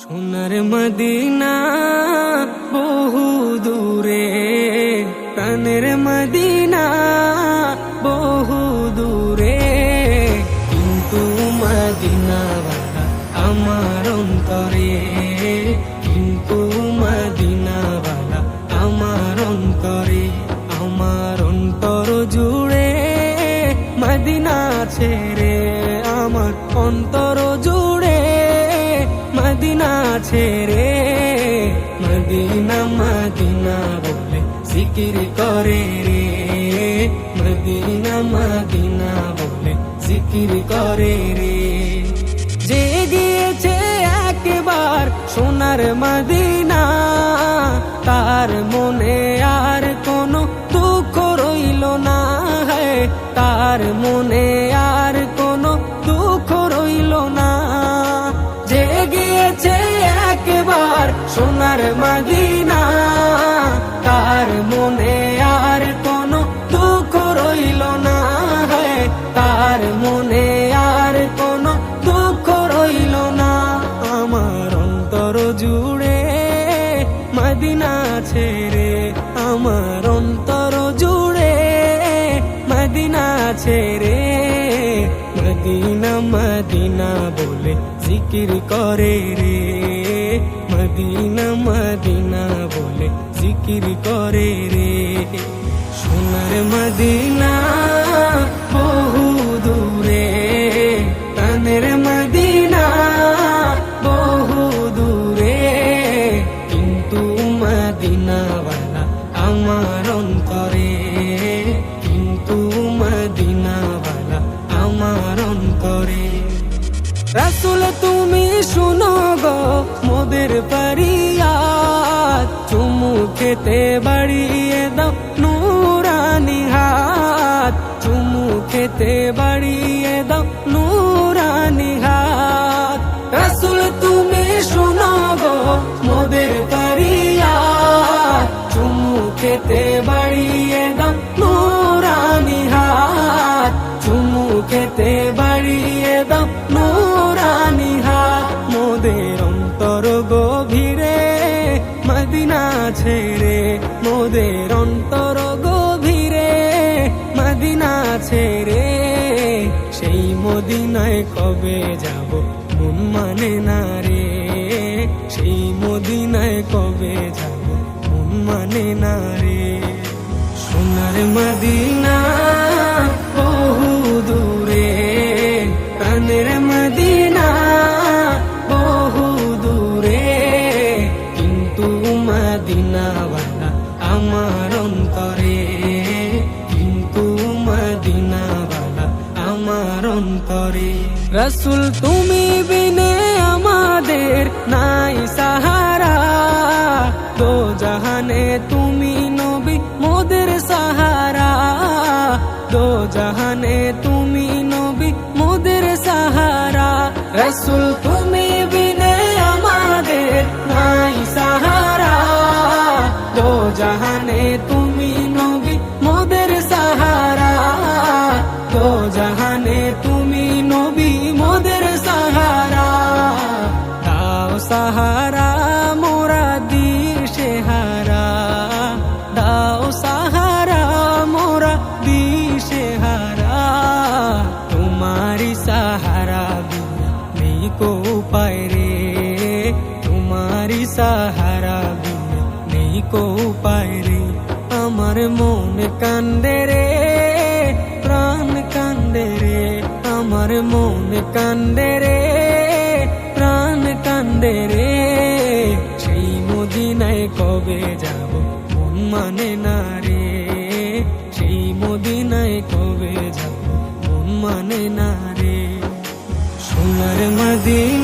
সোনার মদিনা বহু দূরে, প্রাণের মদিনা বহু দূরে, কিন্তু মদিনাওয়ালা আমার অন্তরে, কিন্তু মদিনাওয়ালা আমার অন্তরে, আমার অন্তর জুড়ে মদিনা ছেড়ে, আমার অন্তর জুড়ে মদিনা ছেড়ে, মদিনা মদিনা বলে জিকির করে রে, মদিনা মদিনা বলে জিকির করে রে। যে গিয়েছে একবার সোনার মদিনা, তার মনে আর কোনো দুঃখ রইল না, তার মনে আর কোনো দুঃখ রইল না। যে গিয়েছে একবার সোনার মদিনা, তার মনে আর কোনো দুঃখ রইল না, তার মনে আর কোনো দুঃখ রইল না। আমার অন্তর জুড়ে মদিনা ছেড়ে, আমার অন্তর জুড়ে মদিনা ছেড়ে, মদিনা মদিনা বলে জিকির করে রে, মদিনা মদিনা বলে জিকির করে রে। সোনার মদিনা বহু দূরে, প্রাণের মদিনা বহু দূরে, কিন্তু মদিনাওয়ালা আমার অন্তরে, কিন্তু মদিনাওয়ালা আমার অন্তরে। রাসূল তুমি শুনো গো মোদের ফরিয়াদ, চুমু খেতে বাড়িয়ে দাও নূরানি হাত, চুমু খেতে বাড়িয়ে দাও নূরানি হাত। রাসূল তুমি শুনো গো মোদের ফরিয়াদ, চুমু খেতে বাড়িয়ে দাও নূরানি হাত, চুমু খেতে বাড়িয়ে দাও নূরানি হাত। মোদের অন্তর গভীরে মদিনা ছেড়ে, মোদের অন্তর গভীরে মদিনা ছেড়ে, সেই মদিনায় কবে যাব মন মানে না রে, সেই মদিনায় কবে যাব মন মানে না রে। সোনার মদিনা বহু দূরে, প্রাণের মদিনা বহু দূরে, কিন্তু মদিনাওয়ালা আমার অন্তরে, কিন্তু মদিনাওয়ালা আমার অন্তরে। রাসূল তুমি বিনে আমাদের নাই সাহারা, দো জাহানে তুমি নবী মোদের সাহারা, দো জাহানে তুমি নবী মোদের সাহারা। রাসূল তুমি বিনে আমাদের নাই সাহারা, দো জাহানে তুমি নবী মোদের সাহারা, দো জাহানে তুমি নবী মোদের সাহারা। দাও সাহারা মোরা দিশে হারা, দাও সাহারা মোরা দিশে হারা, তোমারি সাহারা বিনা নেই কো উপায় রে, তোমারি সাহারা বিনা নেই কো উপায় রে। আমার মন কান্দে রে, প্রাণ কান্দে রে, আমার মন কান্দে রে, প্রাণ কান্দে রে, সেই মদিনায় কবে যাব মন মানে না রে, সেই মদিনায় কবে যাব মন মানে না রে। সোনার মদিনা